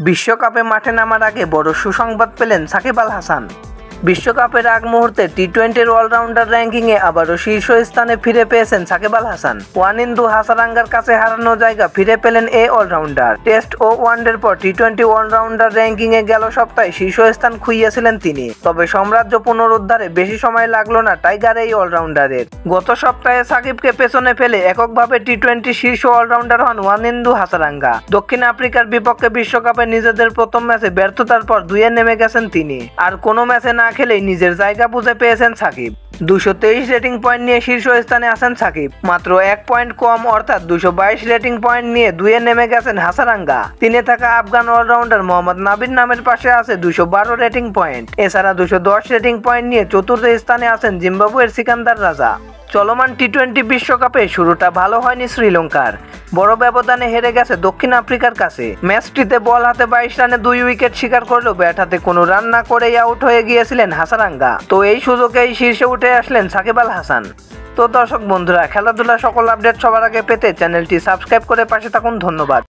বিশ্বকাপে মাঠে নামার আগে বড় সুসংবাদ পেলেন সাকিব আল হাসান। বিশ্বকাপের আগ মুহূর্তে টি-20 অলরাউন্ডার র্যাঙ্কিংয়ে আবারও শীর্ষস্থানে ফিরে পেয়েছেন সাকিব আল হাসান। ওয়ানিন্দু হাসারাঙ্গার কাছে হারানো জায়গা ফিরে পেলেন এই অলরাউন্ডার। টেস্ট ও ওয়ানডের পর টি-20 অলরাউন্ডার র্যাঙ্কিংয়ে গেল সপ্তাহে শীর্ষস্থান খুইয়েছিলেন তিনি। তবে সাম্রাজ্য পুনরুদ্ধারে বেশি সময় লাগলো না টাইগার এই অলরাউন্ডারের। গত সপ্তাহে সাকিবকে পেছনে ফেলে এককভাবে টি-20 শীর্ষ অলরাউন্ডার হন ওয়ানিন্দু হাসারাঙ্গা। দক্ষিণ আফ্রিকার বিপক্ষে বিশ্বকাপে নিজেদের প্রথম ম্যাচে ব্যর্থতার পর 2-এ নেমে গেছেন তিনি। আর কোনো ম্যাচে না খেলেই নিজের জায়গা বুঝে পেয়েছেন সাকিব। 223 রেটিং পয়েন্ট নিয়ে শীর্ষস্থানে আছেন সাকিব। মাত্র 1 পয়েন্ট কম অর্থাৎ 222 রেটিং পয়েন্ট নিয়ে 2-এ নেমে গেছেন হাসারাঙ্গা। 3-এ থাকা আফগান অলরাউন্ডার মোহাম্মদ নাবির নামের পাশে আছে 212 রেটিং পয়েন্ট। এছাড়া 210 রেটিং পয়েন্ট নিয়ে চতুর্থ স্থানে আছেন জিম্বাবুয়ের সিকান্দার রাজা। চলমান টি-20 বিশ্বকাপে শুরুটা ভালো হয়নি শ্রীলঙ্কার। বড় ব্যবধানে হেরে গেছে দক্ষিণ আফ্রিকার কাছে। ম্যাচটিতে বল হাতে 22 রানে 2 উইকেট শিকার করলেও ব্যাট হাতে কোনো রান না করেই আউট হয়ে গিয়েছিলেন হাসারাঙ্গা। তো এই সুযোগেই শীর্ষে উঠে আসলেন সাকিব আল হাসান। তো দর্শক বন্ধুরা, খেলাধুলা সকল আপডেট সবার আগে পেতে চ্যানেলটি সাবস্ক্রাইব করে পাশে থাকুন। ধন্যবাদ।